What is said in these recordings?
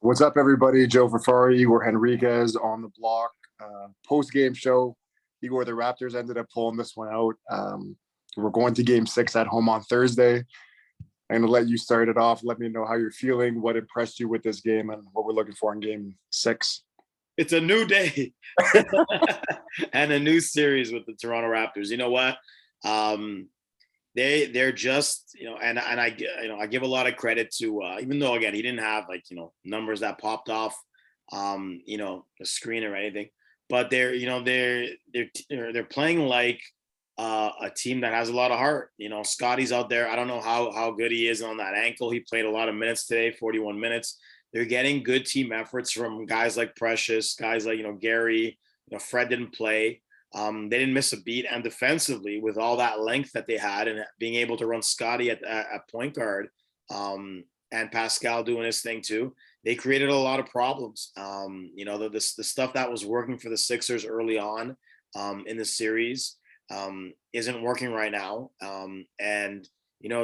What's up, everybody? Joe Fafari, Igor Henriquez on the block. Post-game show. Igor, the Raptors ended up pulling this one out. We're going to game six at home on Thursday. I'm going to let you start it off. Let me know how you're feeling, what impressed you with this game, and what we're looking for in game six. It's a new day and a new series with the Toronto Raptors. You know what? They're just and I give a lot of credit to even though again he didn't have numbers that popped off the screen or anything, but they're playing like a team that has a lot of heart. Scotty's out there. I don't know how good he is on that ankle. He played a lot of minutes today, 41 minutes. They're getting good team efforts from guys like Precious, guys like Gary. Fred didn't play. They didn't miss a beat, and defensively, with all that length that they had, and being able to run Scotty at point guard, and Pascal doing his thing too, they created a lot of problems. The stuff that was working for the Sixers early on in the series isn't working right now. And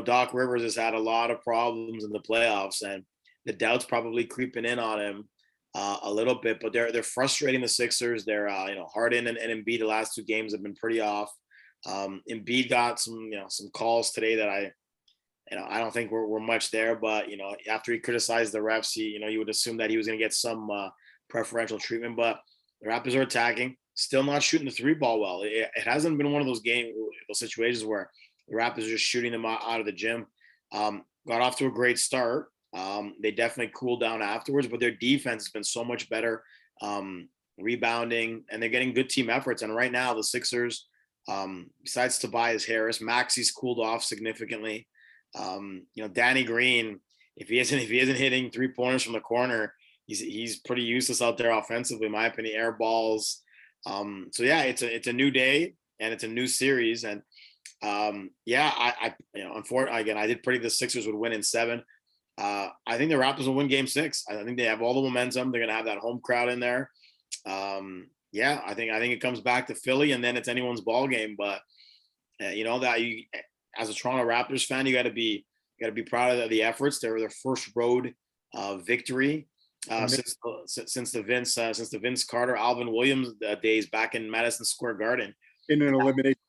Doc Rivers has had a lot of problems in the playoffs, and the doubt's probably creeping in on him a little bit, but they're frustrating the Sixers. They're Harden and Embiid the last two games have been pretty off. Embiid got some calls today that I don't think we're much there, but after he criticized the refs, you would assume that he was going to get some preferential treatment. But the Raptors are attacking, still not shooting the three ball well. It hasn't been one of those situations where the Raptors are just shooting them out of the gym. Got off to a great start. They definitely cooled down afterwards, but their defense has been so much better, rebounding, and they're getting good team efforts. And right now, the Sixers, besides Tobias Harris, Maxi's cooled off significantly. Danny Green, if he isn't hitting 3-pointers from the corner, he's pretty useless out there offensively, in my opinion. Air balls. So yeah, it's a new day and it's a new series. And unfortunately, again, I did predict the Sixers would win in 7. I think the Raptors will win game 6. I think they have all the momentum. They're going to have that home crowd in there. I think it comes back to Philly, and then it's anyone's ball game. But that you, as a Toronto Raptors fan, you got to be proud of the efforts. They're their first road victory since the Vince Carter, Alvin Williams days back in Madison Square Garden In an elimination.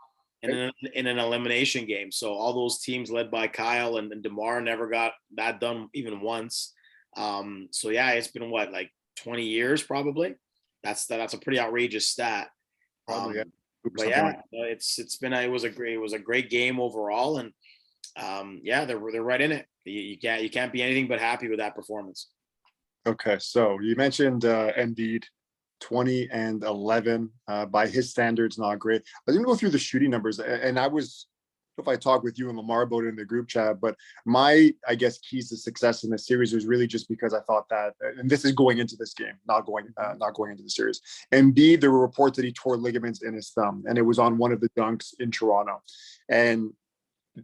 in an elimination game. So all those teams led by Kyle and DeMar never got that done even once. So yeah, it's been like 20 years probably. That's a pretty outrageous stat. Probably, yeah. But yeah, it was a great game overall, and they're right in it. You can't be anything but happy with that performance. Okay, so you mentioned Embiid. 20 and 11 by his standards, not great. I didn't go through the shooting numbers, and I was, if I talked with you and Lamar about it in the group chat, but my, I guess, keys to success in this series was really just because I thought that, and this is going into this game, not going into the series. Embiid, there were reports that he tore ligaments in his thumb, and it was on one of the dunks in Toronto, and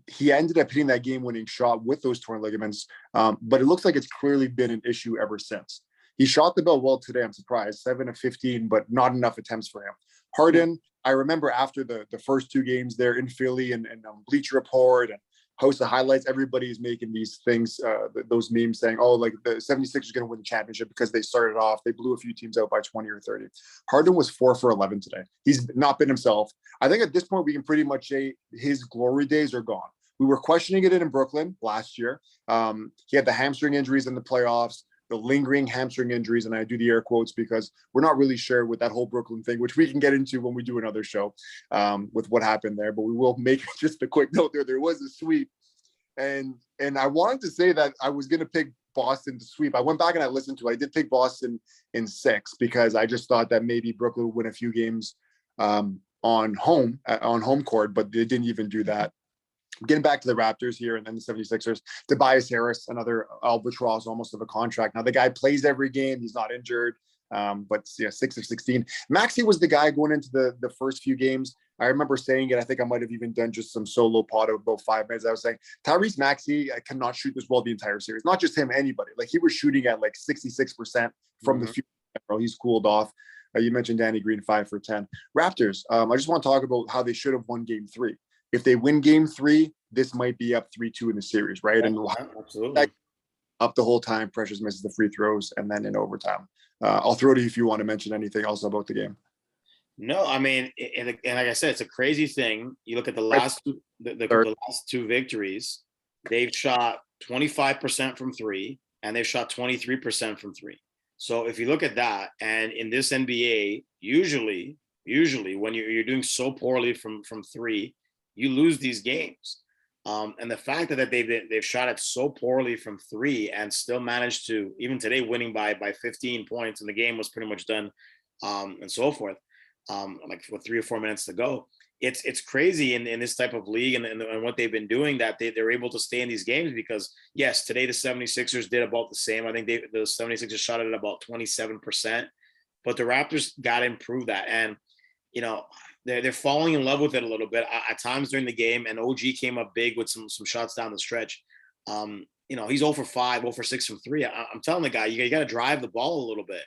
he ended up hitting that game-winning shot with those torn ligaments, but it looks like it's clearly been an issue ever since. He shot the ball well today. I'm surprised, 7 of 15, but not enough attempts for him. Harden, I remember after the first 2 games there in Philly and Bleacher Report and host of highlights, everybody's making these things, those memes saying, oh, like the 76ers are going to win the championship because they started off, they blew a few teams out by 20 or 30. Harden was 4 for 11 today. He's not been himself. I think at this point, we can pretty much say his glory days are gone. We were questioning it in Brooklyn last year. He had the hamstring injuries in the playoffs, the lingering hamstring injuries, and I do the air quotes because we're not really sure with that whole Brooklyn thing, which we can get into when we do another show with what happened there. But we will make just a quick note there. There was a sweep, and I wanted to say that I was going to pick Boston to sweep. I went back and I listened to it. I did pick Boston in 6 because I just thought that maybe Brooklyn would win a few games on home court, but they didn't even do that. Getting back to the Raptors here and then the 76ers, Tobias Harris, another albatross almost of a contract. Now, the guy plays every game. He's not injured, but 6 of 16. Maxey was the guy going into the first few games. I remember saying it. I think I might have even done just some solo pod of about 5 minutes. I was saying Tyrese Maxey cannot shoot this well the entire series. Not just him, anybody. Like he was shooting at like 66% from the few. He's cooled off. You mentioned Danny Green, 5 for 10. Raptors, I just want to talk about how they should have won game 3. If they win game 3, this might be up 3-2 in the series, right? Yeah, and absolutely. up the whole time. Precious misses the free throws, and then in overtime. I'll throw to you if you want to mention anything else about the game. No, I mean, and like I said, it's a crazy thing. You look at the last two, the last two victories, they've shot 25% from three, and they've shot 23% from three. So if you look at that, and in this NBA, usually when you're doing so poorly from three, you lose these games. And the fact that they've shot it so poorly from three and still managed to, even today, winning by 15 points, and the game was pretty much done, and so forth, like with 3 or 4 minutes to go. It's crazy in this type of league, and what they've been doing, that they're able to stay in these games, because yes, today the 76ers did about the same. I think the 76ers shot it at about 27%, but the Raptors got to improve that. And you know, they're falling in love with it a little bit at times during the game. And OG came up big with some shots down the stretch. He's 0 for 5, 0 for 6 from three. I'm telling the guy, you got to drive the ball a little bit.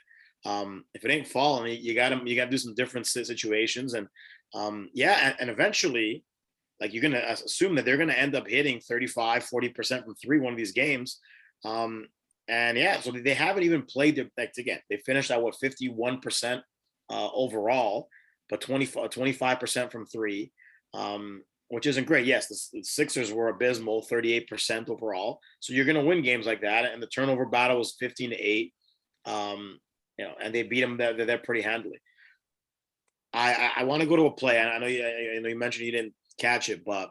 If it ain't falling, you got to do some different situations. And and eventually, like, you're gonna assume that they're gonna end up hitting 35-40% from three one of these games. So they haven't even played their, like, again, they finished at 51% overall, but 25% from three, which isn't great. Yes, the Sixers were abysmal, 38% overall. So you're going to win games like that. And the turnover battle was 15-8, and they beat them they're pretty handily. I want to go to a play. I know you mentioned you didn't catch it, but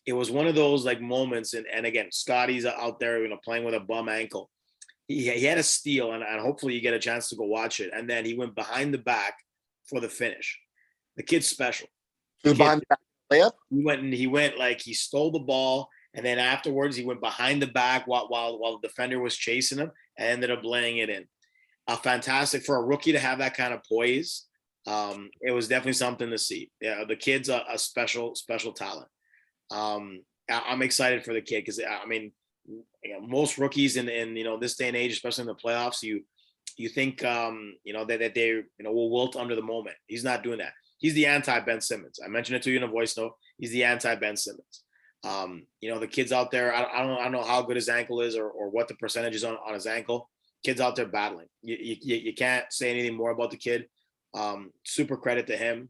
it was one of those like moments. And again, Scotty's out there, playing with a bum ankle. He had a steal, and hopefully you get a chance to go watch it. And then he went behind the back for the finish. The kid's special. Behind the back layup? He went like he stole the ball, and then afterwards he went behind the back while the defender was chasing him, and ended up laying it in. Fantastic for a rookie to have that kind of poise. It was definitely something to see. Yeah, the kid's a special talent. I'm excited for the kid, because I mean, most rookies in this day and age, especially in the playoffs, you think that they will wilt under the moment. He's not doing that. He's the anti Ben Simmons. I mentioned it to you in a voice note. He's the anti Ben Simmons. The kids out there, I don't know how good his ankle is, or what the percentage is on his ankle. Kids out there battling. You can't say anything more about the kid. Super credit to him.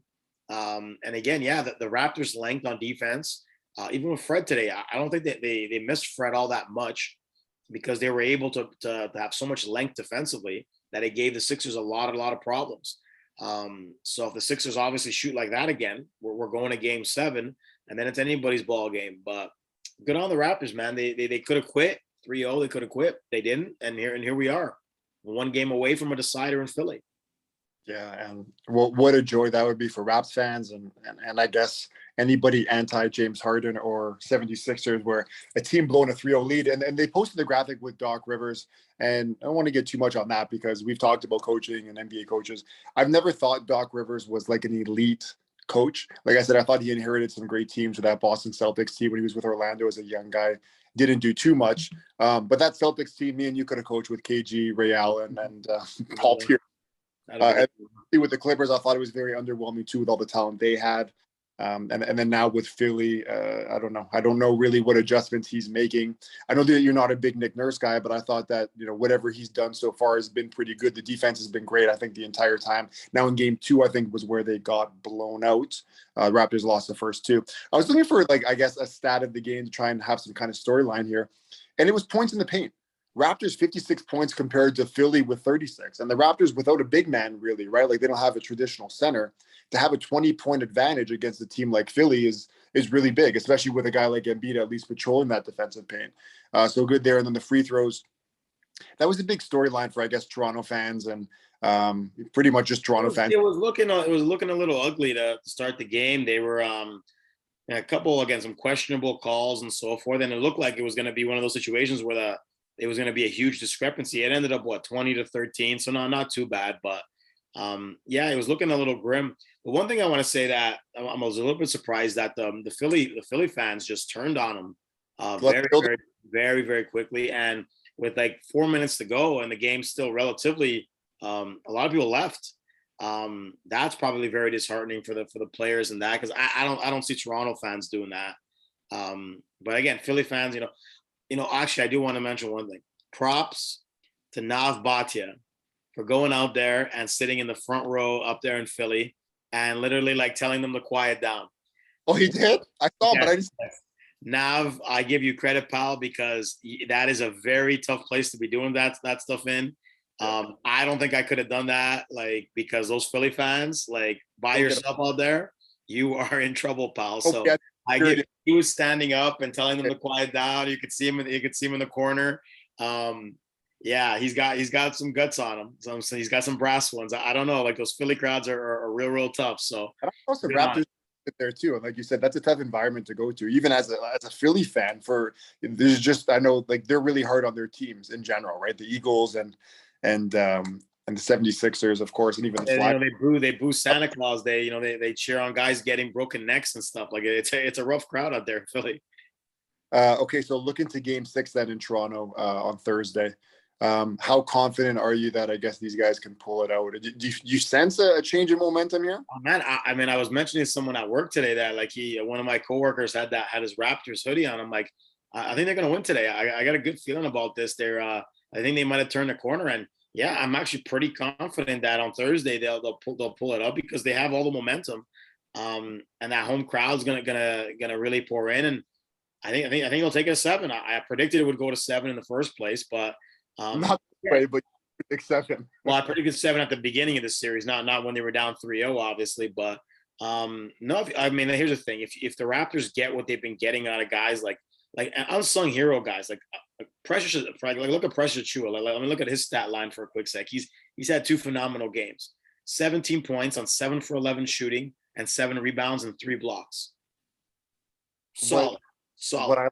And again, the Raptors' length on defense, even with Fred today, I don't think that they missed Fred all that much, because they were able to have so much length defensively that it gave the Sixers a lot of problems. So if the Sixers obviously shoot like that again, we're going to game 7, and then it's anybody's ball game. But good on the Raptors, man. They could have quit 3-0. They could have quit. They didn't. And here we are, one game away from a decider in Philly. Yeah, and what a joy that would be for Raps fans, and I guess anybody anti-James Harden or 76ers, where a team blowing a 3-0 lead. And they posted the graphic with Doc Rivers, and I don't want to get too much on that, because we've talked about coaching and NBA coaches. I've never thought Doc Rivers was like an elite coach. Like I said, I thought he inherited some great teams with that Boston Celtics team when he was with Orlando as a young guy. Didn't do too much. But that Celtics team, me and you could have coached with KG, Ray Allen, and Paul Pierce. With the Clippers, I thought it was very underwhelming too, with all the talent they had. And then now with Philly, I don't know. I don't know really what adjustments he's making. I know that you're not a big Nick Nurse guy, but I thought that, whatever he's done so far has been pretty good. The defense has been great, I think, the entire time. Now in game 2, I think, was where they got blown out. Raptors lost the first 2. I was looking for, like, I guess, a stat of the game to try and have some kind of storyline here. And it was points in the paint. Raptors 56 points compared to Philly with 36. And the Raptors without a big man, really, right? Like, they don't have a traditional center. To have a 20-point advantage against a team like Philly is really big, especially with a guy like Embiid at least patrolling that defensive paint. So good there. And then the free throws. That was a big storyline for, I guess, Toronto fans, and pretty much just Toronto fans. It was looking a little ugly to start the game. They were a couple, again, some questionable calls and so forth. And it looked like it was going to be one of those situations where it was going to be a huge discrepancy. It ended up 20-13, so not too bad, but it was looking a little grim. But one thing I want to say, that I was a little bit surprised that the Philly fans just turned on them very, very quickly, and with like 4 minutes to go and the game still relatively, a lot of people left. That's probably very disheartening for the players, and that, because I don't see Toronto fans doing that. But again, Philly fans, actually, I do want to mention one thing. props to Nav Bhatia for going out there and sitting in the front row up there in Philly and literally like telling them to quiet down. Oh, he did. I saw him, but I Yes, didn't. yes. Nav, I give you credit, pal, because that is a very tough place to be doing that stuff in. I don't think I could have done that, like because those Philly fans, like by Don't get. yourself out there, you are in trouble, pal. Oh, So yeah, I give security. he was standing up and telling them to quiet down. You could see him in the corner. Um, yeah, he's got some guts on him. So he's got some brass ones. I don't know, like those Philly crowds are real tough. So And also good on Raptors there too. And like you said, that's a tough environment to go to, even as a Philly fan. For there's just I know like they're really hard on their teams in general, right? The Eagles and the 76ers, of course, and even the and Flyers. they boo Santa Claus. They cheer on guys getting broken necks and stuff. Like it's a rough crowd out there in Philly. Okay, so look into Game 6 then in Toronto on Thursday. How confident are you that I guess these guys can pull it out? Do you sense a change in momentum here? Oh, man, I mean, I was mentioning to someone at work today that like one of my coworkers had his Raptors hoodie on. I'm like, I think they're gonna win today. I got a good feeling about this. I think they might have turned the corner, and yeah, I'm actually pretty confident that on Thursday they'll pull it up because they have all the momentum, and that home crowd's gonna really pour in, and I think they'll take it to 7. I predicted it would go to 7 in the first place, but Not yeah. right, but 6-7. Well, I predicted 7 at the beginning of the series, not when they were down 3-0, obviously. But no, I mean, here's the thing: if the Raptors get what they've been getting out of guys like unsung hero guys, like Precious, like look at Precious Chua. Let me look at his stat line for a quick sec. He's had 2 phenomenal games: 17 points on 7 for 11 shooting and 7 rebounds and 3 blocks. What Solid, what solid. I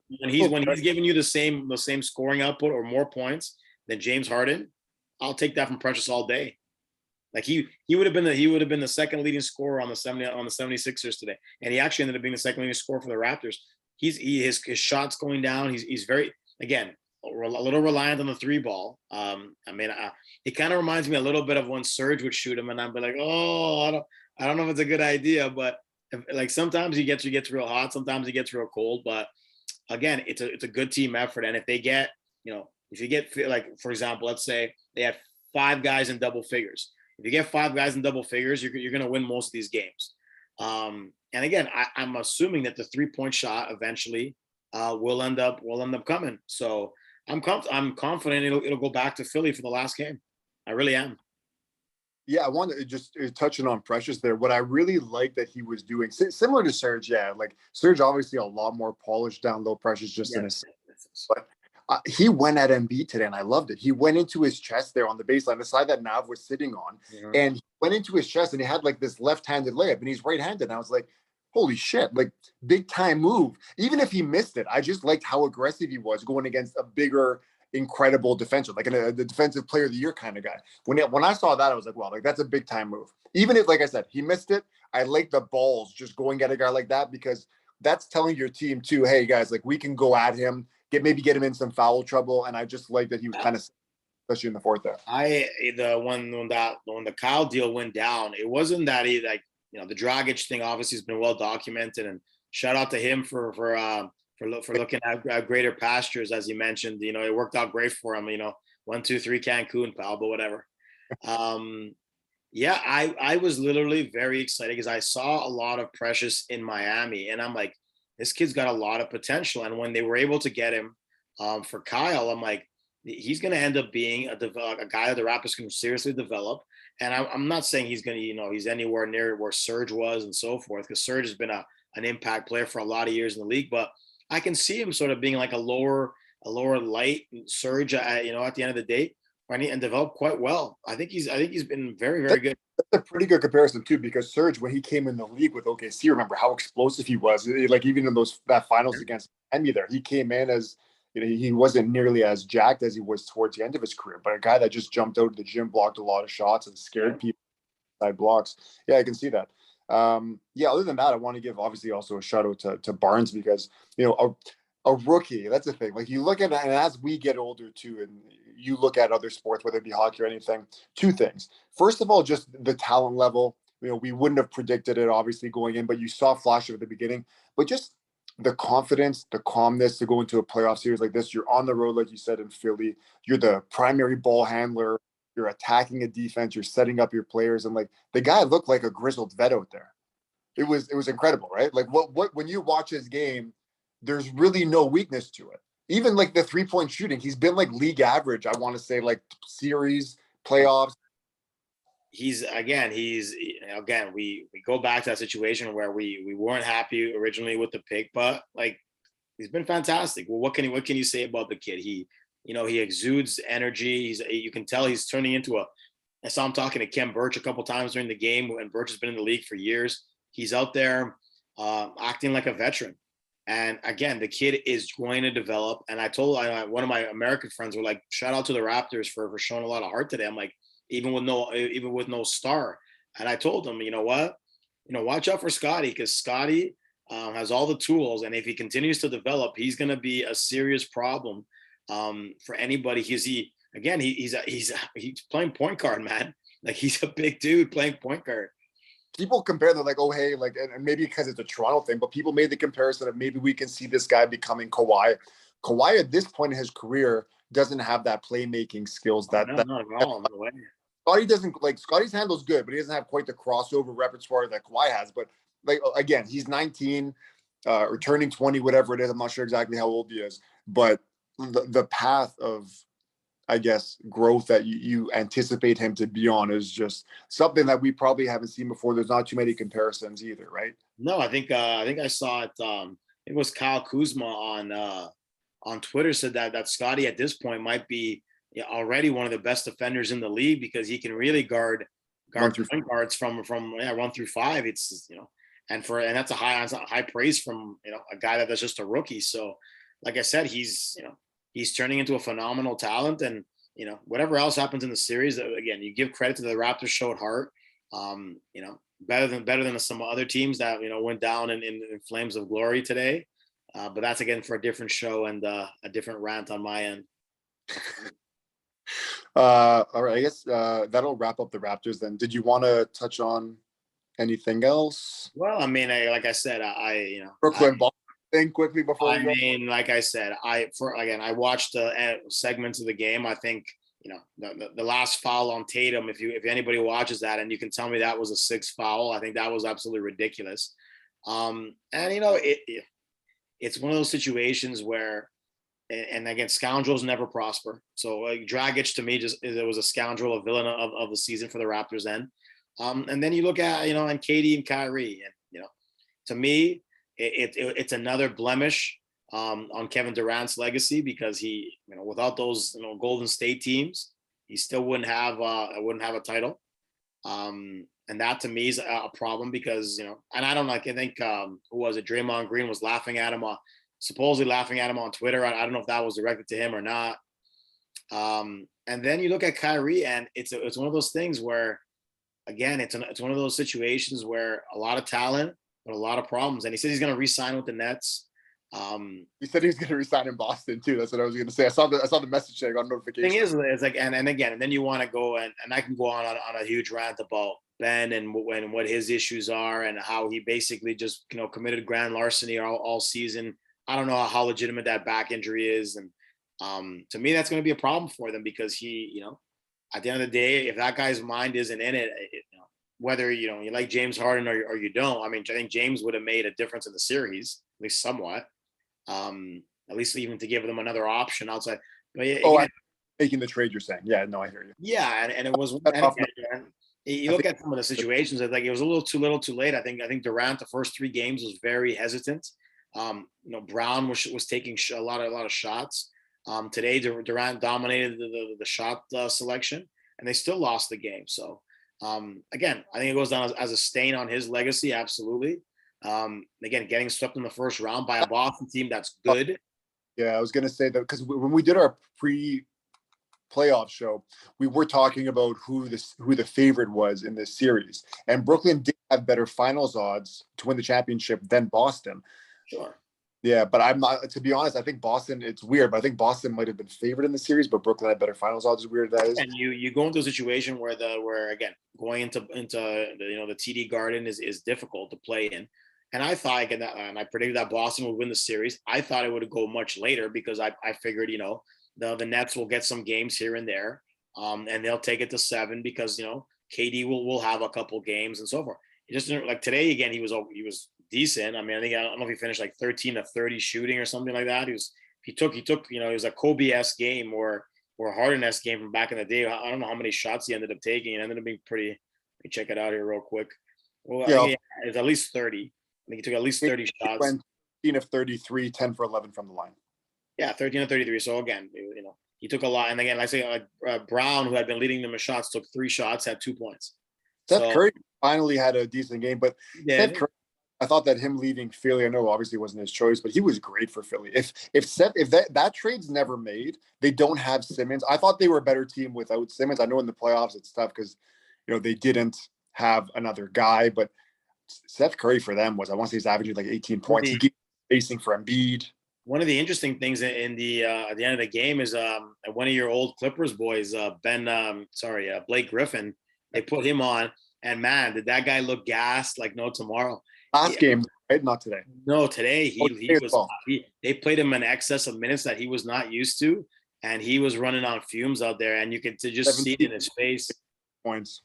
When he's giving you the same scoring output or more points than James Harden, I'll take that from Precious all day. Like he would have been the second leading scorer on the 76ers today, and he actually ended up being the second leading scorer for the Raptors. His shots going down. He's very again a little reliant on the 3 ball. I mean, it kind of reminds me a little bit of when Serge would shoot him, and I'd be like, oh, I don't know if it's a good idea, but like sometimes he gets real hot, sometimes he gets real cold, but again, it's a good team effort, and if they get if you get like for example, let's say they had 5 guys in double figures. If you get 5 guys in double figures, you're going to win most of these games. And again, I'm assuming that the 3-point shot eventually will end up coming. So I'm confident it'll go back to Philly for the last game. I really am. Yeah, I want to just touching on Precious there. What I really like that he was doing, similar to Serge, yeah, like Serge, obviously a lot more polished down low. Precious just in Yes. his, but he went at Embiid today, and I loved it. He went into his chest there on the baseline, the side that Nav was sitting on, Mhm. and he went into his chest, and he had like this left-handed layup, and he's right-handed. And I was like, holy shit, like big time move. Even if he missed it, I just liked how aggressive he was going against a bigger, incredible defensive, like the defensive player of the year kind of guy. When I saw that, I was like, well, like that's a big time move. Even if, like I said, he missed it, I like the balls just going at a guy like that because that's telling your team too, hey guys, like we can go at him, get him in some foul trouble. And I just like that he was kind of, especially in the fourth there. When the Kyle deal went down, it wasn't that he like the Dragic thing obviously has been well documented, and shout out to him for looking at greater pastures as you mentioned. It worked out great for him. 1, 2, 3 Cancun, pal, but whatever. Um, yeah, I was literally very excited because I saw a lot of Precious in Miami, and I'm like, this kid's got a lot of potential. And when they were able to get him for Kyle, I'm like, he's going to end up being a guy that the Raptors can seriously develop. And I'm not saying he's going to, he's anywhere near where Serge was and so forth, because Serge has been an impact player for a lot of years in the league. But I can see him sort of being like a lower light Serge, at the end of the day, and develop quite well. I think he's been very, very good. That's a pretty good comparison too, because Serge, when he came in the league with OKC, remember how explosive he was. Like even in that finals against Miami, there he came in as he wasn't nearly as jacked as he was towards the end of his career, but a guy that just jumped out of the gym, blocked a lot of shots, and scared people side blocks. Yeah, I can see that. Yeah, other than that, I want to give obviously also a shout out to Barnes because a rookie, that's the thing. Like you look at it, and as we get older too, and you look at other sports, whether it be hockey or anything, 2 things. First of all, just the talent level. We wouldn't have predicted it obviously going in, but you saw flash at the beginning. But just the confidence, the calmness to go into a playoff series like this. You're on the road, like you said, in Philly. You're the primary ball handler. You're attacking a defense. You're setting up your players, and like the guy looked like a grizzled vet out there. It was incredible, right? Like what when you watch his game, there's really no weakness to it. Even like the 3-point shooting, he's been like league average. I want to say like series playoffs. He's again we go back to that situation where we weren't happy originally with the pick, but like he's been fantastic. Well, what can you say about the kid? He exudes energy. You can tell he's turning into a. I saw him talking to Ken Birch a couple times during the game, and Birch has been in the league for years. He's out there acting like a veteran. And again, the kid is going to develop. And one of my American friends were like, "Shout out to the Raptors for showing a lot of heart today." I'm like, even with no star. And I told him, you know what, watch out for Scotty, because Scotty has all the tools, and if he continues to develop, he's going to be a serious problem for anybody. He's playing point guard, man. Like he's a big dude playing point guard. People compare, they're like, oh hey, like, and maybe because it's a Toronto thing, but people made the comparison of maybe we can see this guy becoming Kawhi. Kawhi at this point in his career doesn't have that playmaking skills Oh, that no, that not at all. No way. Scotty doesn't. Like Scotty's handle's good, but he doesn't have quite the crossover repertoire that Kawhi has. But like again, he's 19 or turning 20, whatever it is. I'm not sure exactly how old he is, but the path of, I guess, growth that you anticipate him to be on is just something that we probably haven't seen before. There's not too many comparisons either, right? No, I think I saw it. It was Kyle Kuzma on Twitter said that Scotty at this point might be, already one of the best defenders in the league, because he can really Run guard through. point guards from 1 through 5. And that's a high praise from a guy that's just a rookie. So like I said, he's turning into a phenomenal talent. And whatever else happens in the series, again, you give credit to the Raptors, showed heart. Better than some other teams that went down in flames of glory today. But that's again for a different show and a different rant on my end. All right, I guess that'll wrap up the Raptors. Then, did you want to touch on anything else? Well, I mean, like I said, Brooklyn Boston thing quickly before I we go. mean, like I said, I watched the segments of the game. I think the last foul on Tatum. If anybody watches that, and you can tell me that was a sixth foul, I think that was absolutely ridiculous. And it's one of those situations where, and again, scoundrels never prosper. So like Dragic to me just it was a scoundrel, a villain of the season for the Raptors then. And then you look at and Katie and Kyrie, and to me it's another blemish on Kevin Durant's legacy, because he without those Golden State teams, he still wouldn't have a title. And that to me is a problem, because and I don't like, I think who was it, Draymond Green was laughing at him supposedly laughing at him on Twitter. I don't know if that was directed to him or not. And then you look at Kyrie, and it's one of those things where, again, it's one of those situations where a lot of talent but a lot of problems. And he says he's going to re-sign with the Nets. He said he was going to resign in Boston too. That's what I was going to say. I saw the message. I got a notification. Thing is, it's like, and again, and then you want to go and I can go on a huge rant about Ben and what his issues are, and how he basically just committed grand larceny all season. I don't know how legitimate that back injury is, and to me that's going to be a problem for them, because he, at the end of the day, if that guy's mind isn't in it, whether you like James Harden or you don't. I mean, I think James would have made a difference in the series, at least somewhat. At least even to give them another option outside. But yeah, oh, making the trade, you're saying? Yeah, no, I hear you. Yeah, and it was. And you look at some of the situations. It's like it was a little too late. I think Durant the first 3 games was very hesitant. Brown was taking a lot of shots. Today Durant dominated the shot selection, and they still lost the game. So again, I think it goes down as a stain on his legacy. Absolutely. Again, getting swept in the first round by a Boston team that's good. Yeah, I was going to say that, because when we did our pre-playoff show, we were talking about who the favorite was in this series, and Brooklyn did have better finals odds to win the championship than Boston. Sure. Yeah, but I'm not. To be honest, I think Boston. It's weird, but I think Boston might have been favored in the series, but Brooklyn had better finals odds. As weird as that is. And you go into a situation where again, going into the TD Garden is difficult to play in. And I thought again that, and I predicted that Boston would win the series. I thought it would go much later because I figured, the Nets will get some games here and there, and they'll take it to 7 because KD will have a couple games and so forth. It just didn't, like today again. He was decent. I mean, I don't know if he finished like 13 to 30 shooting or something like that. He took it was a Kobe-esque game or a Harden-esque game from back in the day. I don't know how many shots he ended up taking. It ended up being pretty. Let me check it out here real quick. Well, I Yeah, think it's at least 30. I think he took at least 30 he shots. went 13 of 33, 10 for 11 from the line. Yeah, 13 to 33. So again, he took a lot. And again, like I say, Brown, who had been leading them in shots, took 3 shots, had 2 points. Steph So Curry finally had a decent game, but he Steph did. Curry, I thought that him leaving Philly, I know obviously wasn't his choice, but he was great for Philly. If that trade's never made, they don't have Simmons. I thought they were a better team without Simmons. I know in the playoffs it's tough because they didn't have another guy, but Steph Curry for them was, I want to say he's averaging like 18 points. He keeps spacing for Embiid. One of the interesting things in the at the end of the game is one of your old Clippers boys, Blake Griffin. They put him on, and man, did that guy look gassed like no tomorrow. Last game, right? Not today. No, today he today was. well. They played him in excess of minutes that he was not used to, and he was running on fumes out there, and you could just see it in his face. Points.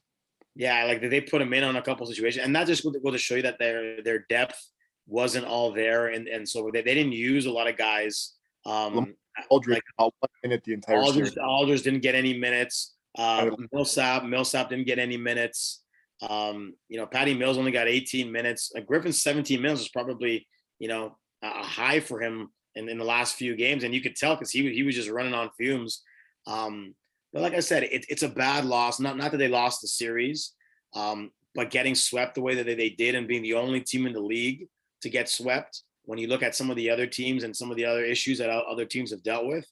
Yeah, like they put him in on a couple situations, and that just go to show you that their depth wasn't all there, and so they didn't use a lot of guys. Aldridge, Like 1 minute the entire series. Aldridge didn't get any minutes. Right. Millsap didn't get any minutes. Patty Mills only got 18 minutes. Griffin's 17 minutes is probably a high for him in the last few games, and you could tell because he was just running on fumes. But like I said, it's a bad loss. Not that they lost the series, but getting swept the way that they did and being the only team in the league to get swept. When you look at some of the other teams and some of the other issues that other teams have dealt with,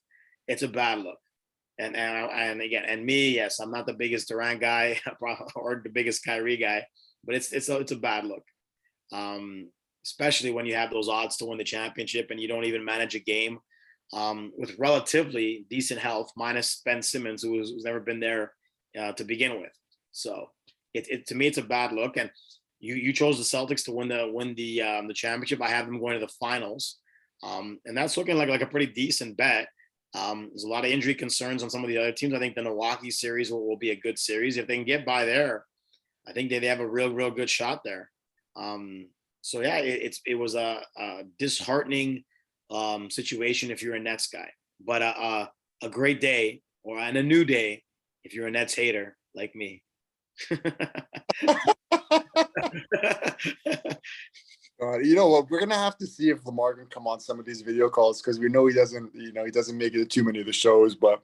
it's a bad look. And again, and me, yes, I'm not the biggest Durant guy or the biggest Kyrie guy, but it's a bad look. Especially when you have those odds to win the championship and you don't even manage a game with relatively decent health, minus Ben Simmons, who's never been there to begin with. So to me, it's a bad look. And you chose the Celtics to win the championship. I have them going to the finals, and that's looking like a pretty decent bet. There's a lot of injury concerns on some of the other teams. I think the Milwaukee series will be a good series if they can get by there. I think they have a real good shot there. So yeah, it was a disheartening situation if you're a Nets guy, but a great day and a new day if you're a Nets hater like me. You know what? We're gonna have to see if Lamar can come on some of these video calls because we know he doesn't. He doesn't make it to too many of the shows. But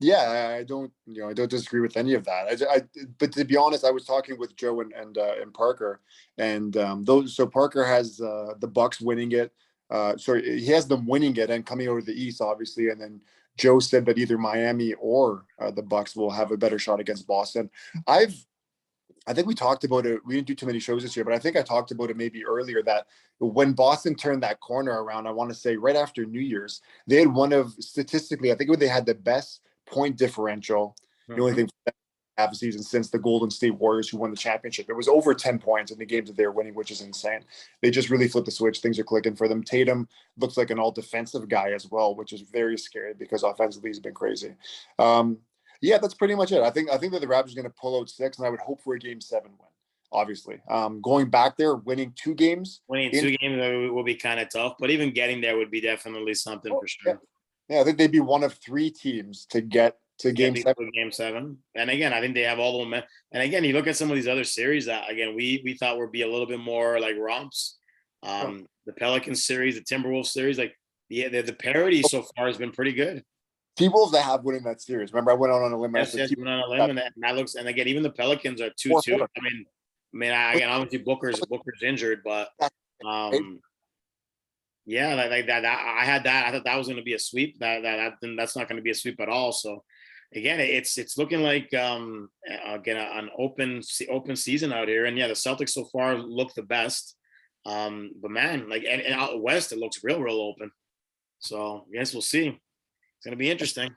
yeah, I don't. I don't disagree with any of that. But to be honest, I was talking with Joe and Parker, and So Parker has the Bucks winning it. Sorry, he has them winning it and coming over the East, obviously, and then Joe said that either Miami or the Bucks will have a better shot against Boston. I think we talked about it. We didn't do too many shows this year, but I think I talked about it maybe earlier that when Boston turned that corner around, I want to say right after New Year's, they had statistically, I think they had the best point differential, the only thing half a season since the Golden State Warriors who won the championship. It was over 10 points in the games that they were winning, which is insane. They just really flipped the switch. Things are clicking for them. Tatum looks like an all defensive guy as well, which is very scary because offensively he's been crazy. Yeah, that's pretty much it. I think that the Raptors are going to pull out 6, and I would hope for a Game 7 win. Obviously, going back there, winning 2 games, will be kind of tough, but even getting there would be definitely something for sure. Yeah, I think they'd be one of 3 teams to get to Game 7. Game 7, and again, I think they have all the momentum. And again, you look at some of these other series that again we thought would be a little bit more like romps. The Pelicans series, the Timberwolves series, like the parity so far has been pretty good. People that have winning that series. Remember, I went out on a limb. Yes, went on a limb, and that looks. And again, even the Pelicans are 2-2. I mean, again, obviously Booker's injured, but yeah, like that. I had that. I thought that was going to be a sweep. That's not going to be a sweep at all. So again, it's looking like again an open season out here. And yeah, the Celtics so far look the best. But man, like and out west, it looks real open. So I guess we'll see. It's going to be interesting.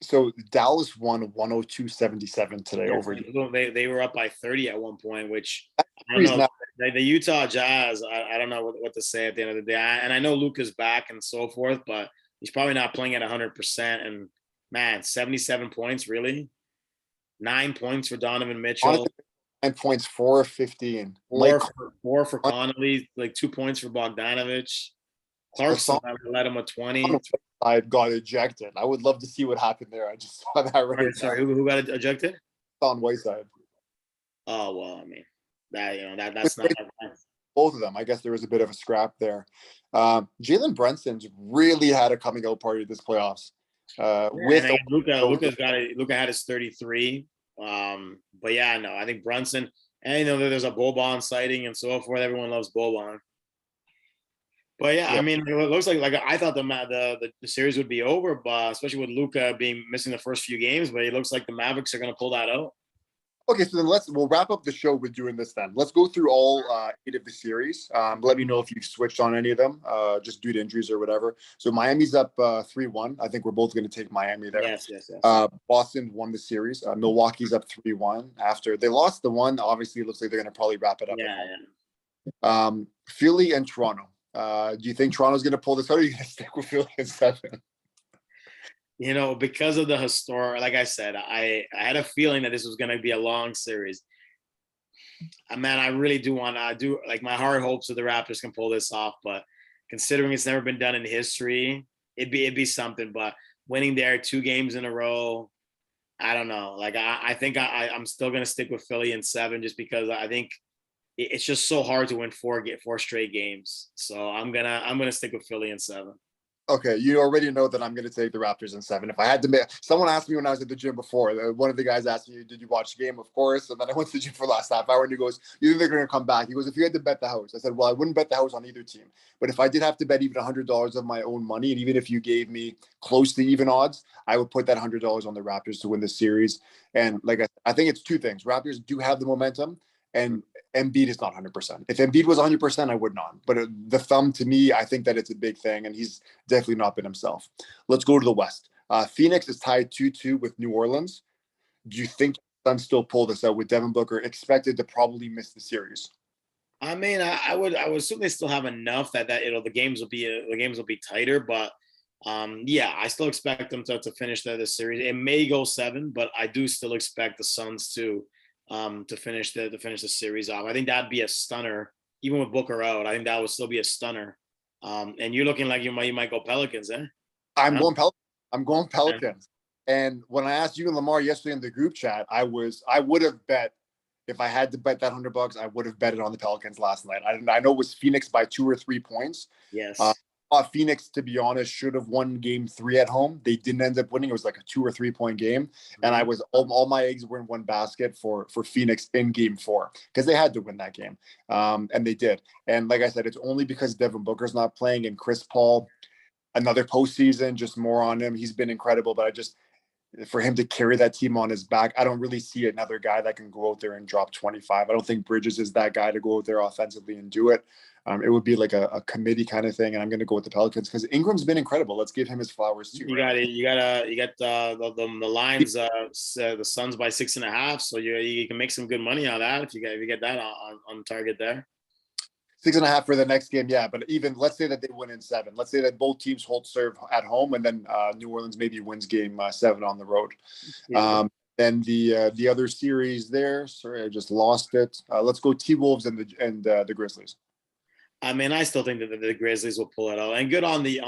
So Dallas won 102-77 today over. They were up by 30 at one point, which I don't know. the Utah Jazz, I don't know what to say at the end of the day. And I know Luka's back and so forth, but he's probably not playing at 100%. And man, 77 points, really? 9 points for Donovan Mitchell, Honestly, 9 points, 4 of 15. Mike four for Connolly, like 2 points for Bogdanovich. Clarkson, Hassan I led him with 20. Whiteside got ejected. I would love to see what happened there. I just saw that right Sorry, now. who got ejected? On Whiteside. Oh well, I mean With that's not. both of them, I guess there was a bit of a scrap there. Jalen Brunson's really had a coming out party this playoffs. And then Luka had his 33. But yeah, no, I think Brunson, and there's a Boban sighting and so forth. Everyone loves Boban. But yeah, I yeah. mean, it looks like I thought the series would be over, but especially with Luka being missing the first few games. But it looks like the Mavericks are going to pull that out. Okay, so then we'll wrap up the show with doing this then. Let's go through all 8 of the series. Let me know if you've switched on any of them, just due to injuries or whatever. So Miami's up 3-1. I think we're both going to take Miami there. Yes. Boston won the series. Milwaukee's up 3-1 after they lost the one. Obviously, it looks like they're going to probably wrap it up. Yeah. Philly and Toronto. Do you think Toronto's going to pull this out, or are you going to stick with Philly in 7? Because of the historic, like I said, I had a feeling that this was going to be a long series. Man, I really do want to do, like, my heart hopes that the Raptors can pull this off, but considering it's never been done in history, it'd be something. But winning there 2 games in a row, I don't know. Like, I think I'm still going to stick with Philly in 7, just because I think it's just so hard to win 4 straight games. So I'm gonna stick with Philly in 7. Okay, you already know that I'm going to take the Raptors in 7. If I had to, someone asked me when I was at the gym before. One of the guys asked me, "Did you watch the game?" Of course. And then I went to the gym for the last half hour, and he goes, "You think they're going to come back?" He goes, "If you had to bet the house," I said, "Well, I wouldn't bet the house on either team, but if I did have to bet even $100 of my own money, and even if you gave me close to even odds, I would put that $100 on the Raptors to win the series." And like I think it's 2 things: Raptors do have the momentum, and Embiid is not 100%. If Embiid was 100%, I would not. But the thumb, to me, I think that it's a big thing, and he's definitely not been himself. Let's go to the West. Phoenix is tied 2-2 with New Orleans. Do you think the Suns still pull this out with Devin Booker expected to probably miss the series? I mean, I would certainly still have enough that the games will be tighter, but yeah, I still expect them to finish the series. It may go 7, but I do still expect the Suns to finish the series off. I think that'd be a stunner, even with Booker out. I think that would still be a stunner. And you're looking like you might go Pelicans, eh? I'm going Pelicans. I'm going Pelicans. And when I asked you and Lamar yesterday in the group chat, I would have bet, if I had to bet that $100, I would have bet it on the Pelicans last night. I know it was Phoenix by 2 or 3 points. Yes. Phoenix, to be honest, should have won game 3 at home. They didn't end up winning. It was like a 2 or 3 point game. And I was all my eggs were in one basket for Phoenix in game 4, because they had to win that game. And they did. And like I said, it's only because Devin Booker's not playing, and Chris Paul, another postseason, just more on him. He's been incredible, but for him to carry that team on his back, I don't really see another guy that can go out there and drop 25. I don't think Bridges is that guy to go out there offensively and do it. It would be like a committee kind of thing, and I'm going to go with the Pelicans because Ingram's been incredible. Let's give him his flowers too. You got the lines, the Suns by 6.5, so you can make some good money on that if you get that on target there. 6.5 for the next game, yeah. But even let's say that they win in 7. Let's say that both teams hold serve at home, and then New Orleans maybe wins game 7 on the road. Yeah. Then the other series there. Sorry, I just lost it. Let's go T-Wolves and the Grizzlies. I mean, I still think that the Grizzlies will pull it out, and good on the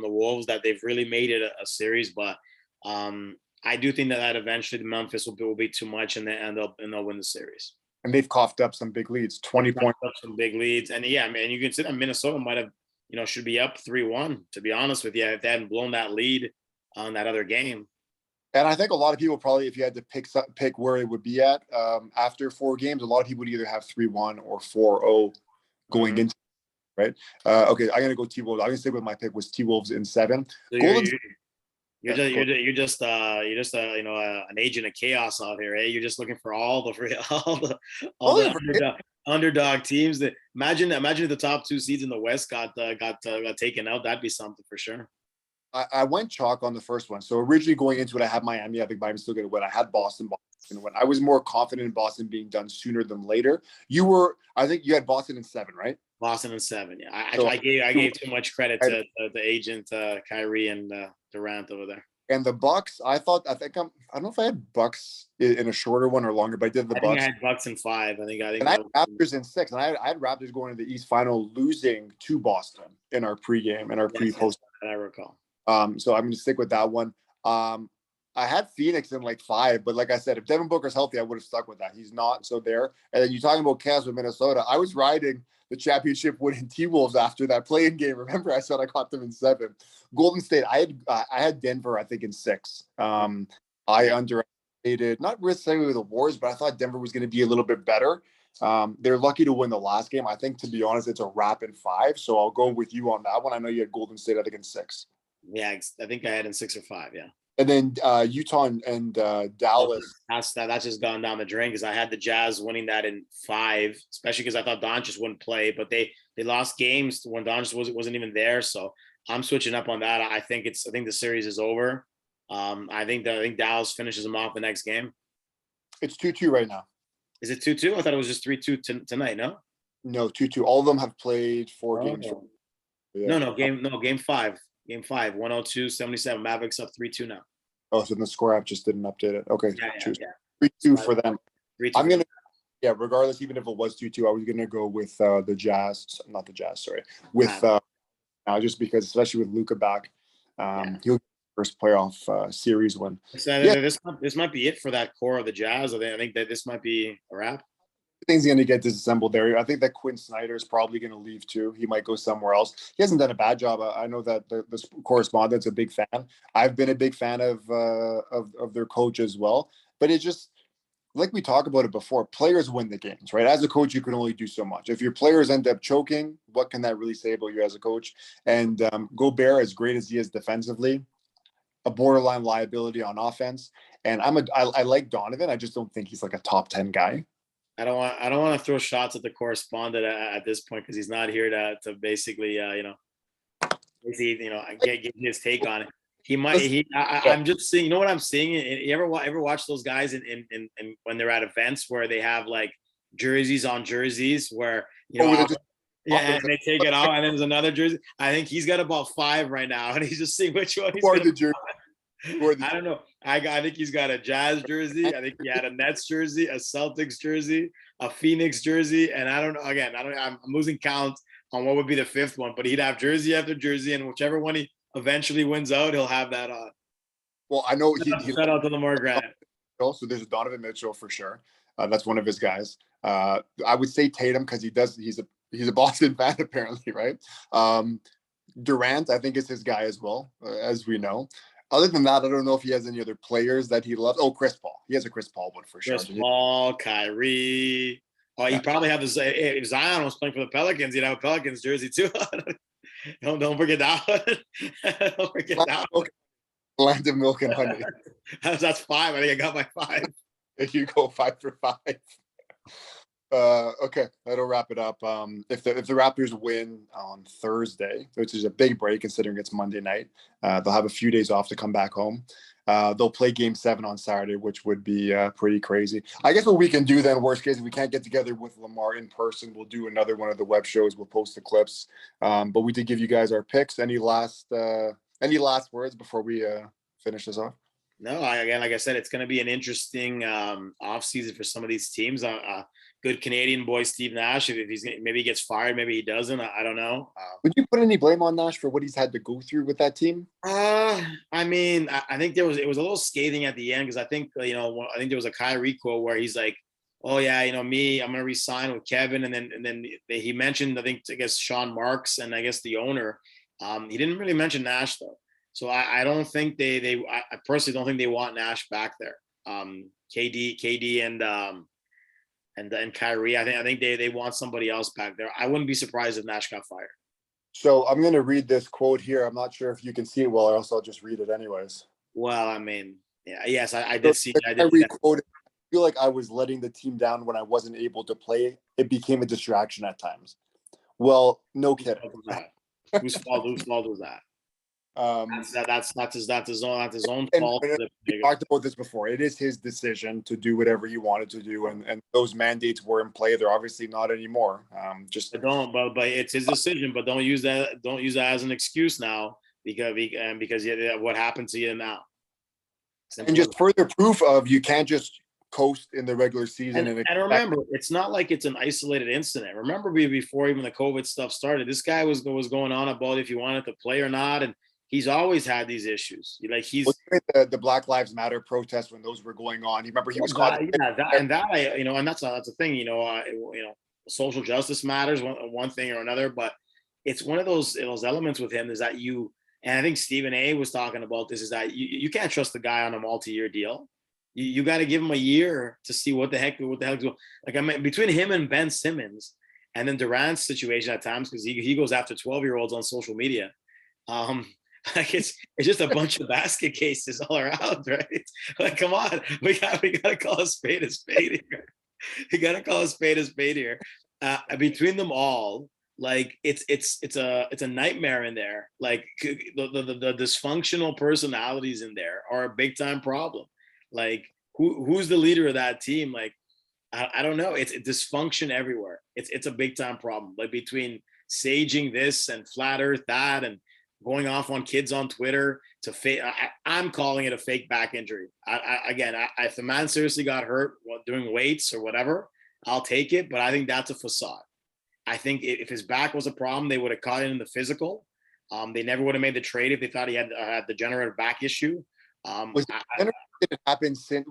Wolves that they've really made it a series. But I do think that eventually the Memphis will be too much, and they'll win the series. And they've coughed up some big leads, 20 points. Up some big leads, and yeah, man, you can see that Minnesota might have, should be up 3-1. To be honest with you, if they hadn't blown that lead on that other game. And I think a lot of people probably, if you had to pick where it would be at after 4 games, a lot of people would either have 3-1 or 4-0 going into, right? Okay, I'm gonna go T-Wolves. I'm gonna stick with my pick was T-Wolves in 7. So you're just an agent of chaos out here, eh? You're just looking for all the underdog teams. That imagine if the top 2 seeds in the West got taken out. That'd be something for sure. I went chalk on the first one. So originally going into it, I had Miami. I think Miami's still going to win. I had Boston. Boston win. I was more confident in Boston being done sooner than later. You were, I think you had Boston in 7, right? Boston in 7. Yeah, So I gave too much credit to the agent Kyrie and Durant over there. and the Bucks, I don't know if I had Bucks in a shorter one or longer, but I did the I think I Bucks. had Bucks in 5. I think And I that had was, Raptors in 6, and I had Raptors going to the East Final, losing to Boston in our pregame and our yes, yes, pre-post. I recall. So I'm going to stick with that one. I had Phoenix in like 5, but like I said, if Devin Booker's healthy, I would have stuck with that. He's not, so there. And then you're talking about Cavs with Minnesota. I was riding the championship winning T-Wolves after that playing game. Remember, I said I caught them in 7. Golden State, I had Denver, I think, in 6. I underestimated, not necessarily the Wars, but I thought Denver was going to be a little bit better. They're lucky to win the last game. I think, to be honest, it's a wrap in 5. So I'll go with you on that one. I know you had Golden State, I think, in 6. Yeah, I think I had in 6 or 5. Yeah. And then Utah and Dallas. That's just gone down the drain because I had the Jazz winning that in 5, especially because I thought Doncic wouldn't play, but they lost games when Doncic wasn't even there. So I'm switching up on that. I think the series is over. I think Dallas finishes them off the next game. It's 2-2 right now. Is it 2-2? I thought it was just 3-2 tonight. No. No, 2-2. All of them have played 4 Oh. games. Yeah. Game 5. Game 5, 102-77. Mavericks up 3-2 now. Oh, so the score app just didn't update it. Okay, Yeah. 3-2 for them. 3-2. I'm gonna, yeah. Regardless, even if it was 2-2, I was gonna go with the Jazz, not the Jazz. Sorry, with just because, especially with Luka back, he'll get first playoff series win. So this might be it for that core of the Jazz. I think that this might be a wrap. Things going to get disassembled there. I think that Quinn Snyder is probably going to leave too. He might go somewhere else. He hasn't done a bad job. I know that the correspondent's a big fan. I've been a big fan of their coach as well. But it's just like we talked about it before. Players win the games, right? As a coach, you can only do so much. If your players end up choking, what can that really say about you as a coach? And Gobert, as great as he is defensively, a borderline liability on offense. And I like Donovan. I just don't think he's like a top 10 guy. I don't want to throw shots at the correspondent at this point because he's not here to basically get his take on it. I'm just seeing. You know what I'm seeing? You ever watch those guys in when they're at events where they have like jerseys on jerseys where and they take it out and then there's another jersey. I think he's got about 5 right now and he's just seeing which one he's going to. I don't know. I think he's got a Jazz jersey. I think he had a Nets jersey, a Celtics jersey, a Phoenix jersey, and I don't know. Again, I'm losing count on what would be the 5th one, but he'd have jersey after jersey, and whichever one he eventually wins out, he'll have that on. Well, I know shout out to Lamar Grant. So there's a Donovan Mitchell for sure. That's one of his guys. I would say Tatum because he's a Boston fan apparently, right? Durant, I think, is his guy as well, as we know. Other than that, I don't know if he has any other players that he loves. Oh, Chris Paul. He has a Chris Paul one for sure. Chris Paul, Kyrie. Oh, he probably have his. If Zion was playing for the Pelicans, he'd have a Pelicans jersey too. don't forget that one. Don't forget that one. Land of milk and honey. That's 5. I think I got my 5. There you go, 5 for 5. Okay, that'll wrap it up. If the Raptors win on Thursday, which is a big break considering it's Monday night, they'll have a few days off to come back home. They'll play Game 7 on Saturday, which would be pretty crazy. I guess what we can do then, worst case, if we can't get together with Lamar in person, we'll do another one of the web shows. We'll post the clips. But we did give you guys our picks. Any last words before we finish this off? No, again, like I said, it's going to be an interesting off season for some of these teams. Good Canadian boy, Steve Nash. If maybe he gets fired, maybe he doesn't. I don't know. Would you put any blame on Nash for what he's had to go through with that team? I mean, I think it was a little scathing at the end because I think I think there was a Kyrie quote where he's like, "Oh yeah, I'm going to resign with Kevin," and then he mentioned I guess Sean Marks and I guess the owner. He didn't really mention Nash though, so I don't think I personally don't think they want Nash back there. KD and Kyrie, I think they want somebody else back there. I wouldn't be surprised if Nash got fired. So I'm going to read this quote here. I'm not sure if you can see it well, or else I'll just read it anyways. Well, I mean, yes, I did see. I did. I feel like I was letting the team down when I wasn't able to play. It became a distraction at times. Well, no kidding. Whose fault was that? That's his own And fault. we talked about this before. It is his decision to do whatever he wanted to do, and those mandates were in play. They're obviously not anymore. Just But it's his decision. But don't use that as an excuse now because what happened to you now. and Simple as just further proof of you can't just coast in the regular season And, and and expect. remember, it's not like it's an isolated incident. Remember, before even the COVID stuff started, this guy was going on about if he wanted to play or not, and he's always had these issues. Like he's The Black Lives Matter protests when those were going on. You remember he was caught. and that's a thing. Social justice matters one thing or another, but it's one of those elements with him is that and I think Stephen A was talking about this is that you can't trust the guy on a multi-year deal. You got to give him a year to see what the heck. Like I mean, between him and Ben Simmons, and then Durant's situation at times because he goes after 12-year-olds on social media. Um, like it's just a bunch of basket cases all around, right? Like, come on, we gotta call a spade here. We gotta call a spade here. Between them all, like it's a nightmare in there. Like the dysfunctional personalities in there are a big time problem. Like who's the leader of that team? Like I don't know. It's dysfunction everywhere. It's a big time problem. Like between saging this and flat Earth that and going off on kids on Twitter to fake. I'm calling it a fake back injury. If the man seriously got hurt while doing weights or whatever, I'll take it. But I think that's a facade. I think if his back was a problem, they would have caught it in the physical. They never would have made the trade if they thought he had a degenerative back issue. Was it happened since?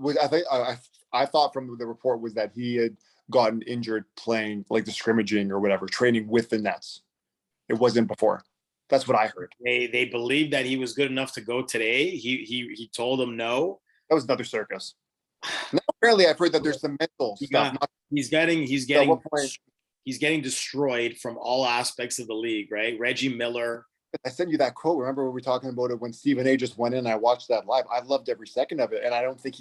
I thought from the report was that he had gotten injured playing like the scrimmaging or whatever, training with the Nets. It wasn't before. That's what I heard. They believed that he was good enough to go today. He told them no. That was another circus. Now, apparently, I've heard that there's some mental stuff. He's getting destroyed from all aspects of the league, right? Reggie Miller. I sent you that quote. Remember we were talking about it when Stephen A just went in. I watched that live. I loved every second of it, and I don't think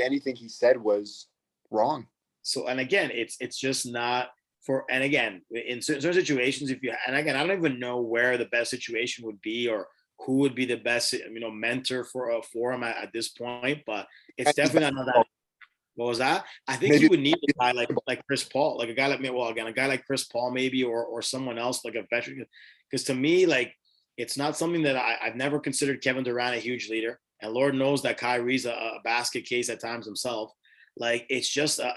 anything he said was wrong. So, and again, it's just not for. And again, in certain situations, I don't even know where the best situation would be or who would be the best, mentor for him at this point. But it's definitely not that. What was that? I think you would need a guy like Chris Paul, like a guy like me. Well, again, a guy like Chris Paul, maybe, or someone else like a veteran. Because to me, like it's not something that I've never considered Kevin Durant a huge leader, and Lord knows that Kyrie's a basket case at times himself. Like it's just a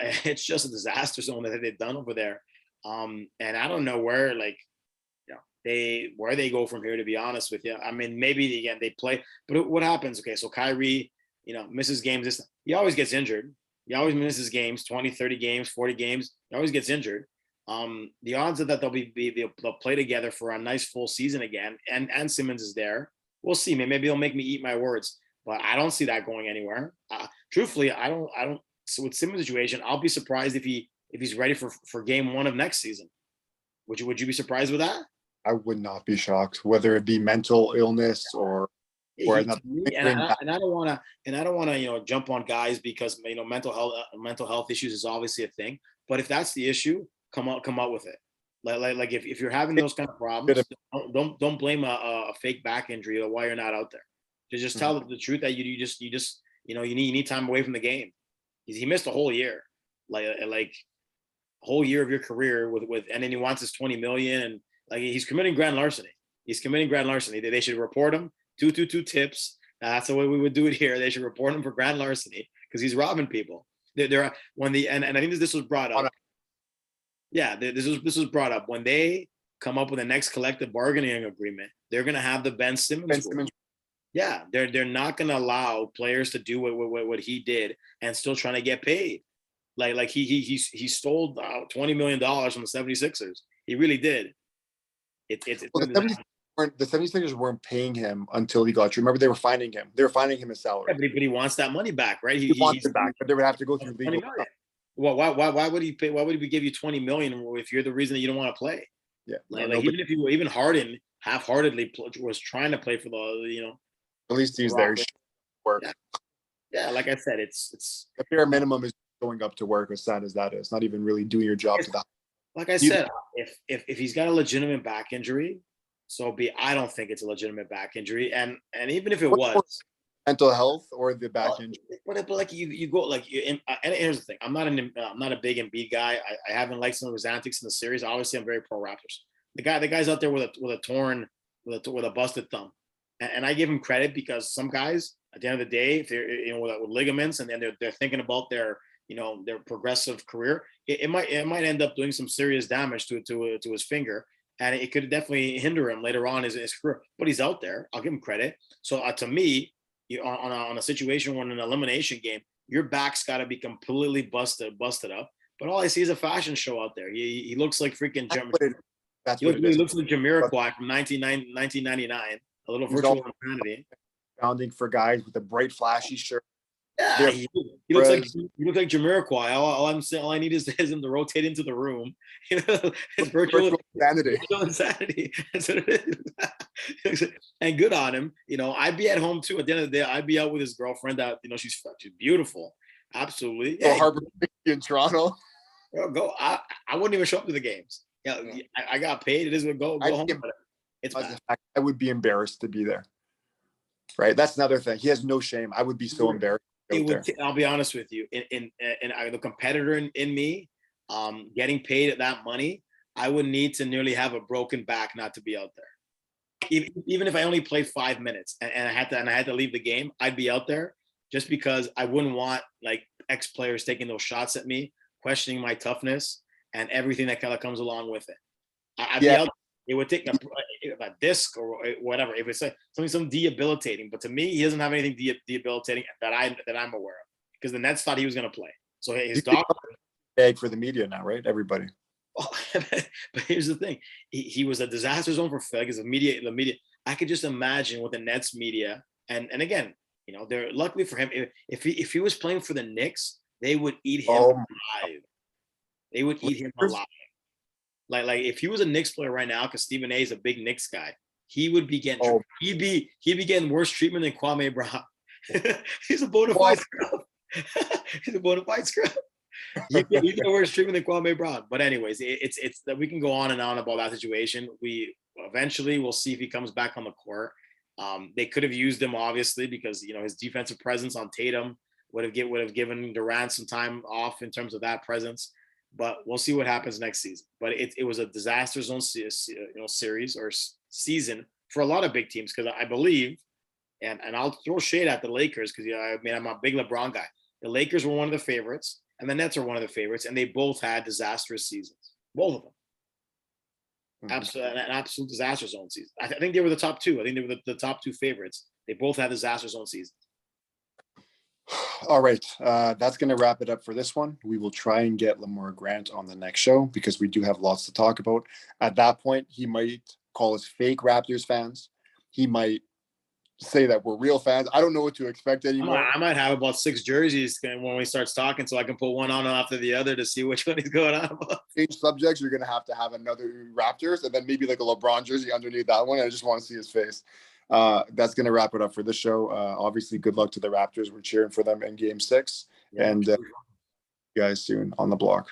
disaster zone that they've done over there. And I don't know where they go from here. To be honest with you, I mean maybe again they play, but what happens? Okay, so Kyrie, misses games. He always gets injured. He always misses games, 20, 30 games, 40 games. He always gets injured. The odds of that they'll play together for a nice full season again, and Simmons is there. We'll see. Maybe they'll make me eat my words, but I don't see that going anywhere. Truthfully, I don't. So with Simmons' situation, I'll be surprised if he's ready for game one of next season. Would you be surprised with that? I would not be shocked, whether it be mental illness or and I don't want to jump on guys because mental health issues is obviously a thing. But if that's the issue, come out with it. Like if you're having those kind of problems, don't blame a fake back injury or why you're not out there. Just tell the truth that you need time away from the game. He missed a whole year, like a whole year of your career with and then he wants his 20 million and like he's committing grand larceny. They should report him 222 tips. That's the way we would do it here. They should report him for grand larceny because he's robbing people. And I think this was brought up. Yeah, this was brought up when they come up with the next collective bargaining agreement. They're going to have the Ben Simmons. Yeah, they're not going to allow players to do what he did and still trying to get paid. Like he stole $20 million from the 76ers. He really did. The 76ers weren't paying him until he got you. Remember, they were finding him. They were finding him his salary. Yeah, but he wants that money back, right? He wants it back, but they would have to go through legal. Well, why would he pay? Why would he give you 20 million if you're the reason that you don't want to play? Yeah, even Harden half-heartedly was trying to play for the At least he's there. Work. Yeah, like I said, it's the bare minimum is going up to work. As sad as that is, not even really doing your job to that. Like I said, if he's got a legitimate back injury, so be. I don't think it's a legitimate back injury, and even if it What's was, more, mental health or the back well, injury? but like you go like and here's the thing. I'm not a big Embiid guy. I haven't liked some of his antics in the series. Obviously, I'm very pro Raptors. The guy's out there with a torn with a busted thumb, and I give him credit because some guys at the end of the day, if they're with ligaments and then they're thinking about their their progressive career, it might end up doing some serious damage to his finger, and it could definitely hinder him later on in his career. But he's out there. I'll give him credit. So to me, on a situation when an elimination game, your back's got to be completely busted up. But all I see is a fashion show out there. He looks like freaking That's what it, that's he what looks, it he is. looks like Jamiroquai from 1999, a little He's all virtual insanity. founding for guys with a bright, flashy shirt. Yeah, They're he looks like Jamiroquai. All I need is him to rotate into the room. It's virtual insanity. virtual insanity. That's what it is. And good on him. I'd be at home too. At the end of the day, I'd be out with his girlfriend. That she's beautiful. Absolutely. So Yeah, Harbor in Toronto. go. I wouldn't even show up to the games. Yeah, I got paid. It is go home. It's bad. I would be embarrassed to be there. Right. That's another thing. He has no shame. I would be so embarrassed. I'll be honest with you. In the competitor in me, getting paid that money, I would need to nearly have a broken back not to be out there. Even if I only played 5 minutes and I had to leave the game, I'd be out there just because I wouldn't want like ex players taking those shots at me, questioning my toughness and everything that kind of comes along with it. I'd be out. It would take a disc or whatever. If it's something debilitating, but to me, he doesn't have anything debilitating that I'm aware of because the Nets thought he was going to play. So his doctor bag for the media now, right? Everybody. But here's the thing: he was a disaster zone for Philly. The media. I could just imagine with the Nets media, and again, they're luckily for him. If he was playing for the Knicks, they would eat him alive. They would eat him alive. Like if he was a Knicks player right now, because Stephen A is a big Knicks guy, he would be getting he'd be getting worse treatment than Kwame Brown. He's a bona fide scrub. He's a bona fide scrub. You get worse treatment than Kwame Brown. But anyways, it's that we can go on and on about that situation. We eventually we'll see if he comes back on the court. They could have used him obviously because his defensive presence on Tatum would have given Durant some time off in terms of that presence. But we'll see what happens next season. But it was a disaster zone series or season for a lot of big teams because I believe, and I'll throw shade at the Lakers because I'm a big LeBron guy. The Lakers were one of the favorites, and the Nets are one of the favorites, and they both had disastrous seasons, both of them. An absolute disaster zone season. I think they were the top two. I think they were the top two favorites. They both had disaster zone seasons. All right. That's going to wrap it up for this one. We will try and get Lamar Grant on the next show because we do have lots to talk about. At that point, he might call us fake Raptors fans. He might say that we're real fans. I don't know what to expect anymore. I might have about 6 jerseys when we start talking so I can put one on after the other to see which one he's going on about. Change subjects, you're going to have another Raptors and then maybe like a LeBron jersey underneath that one. I just want to see his face. That's going to wrap it up for this show. Obviously, good luck to the Raptors. We're cheering for them in Game 6. Yeah, and see you guys soon on the block.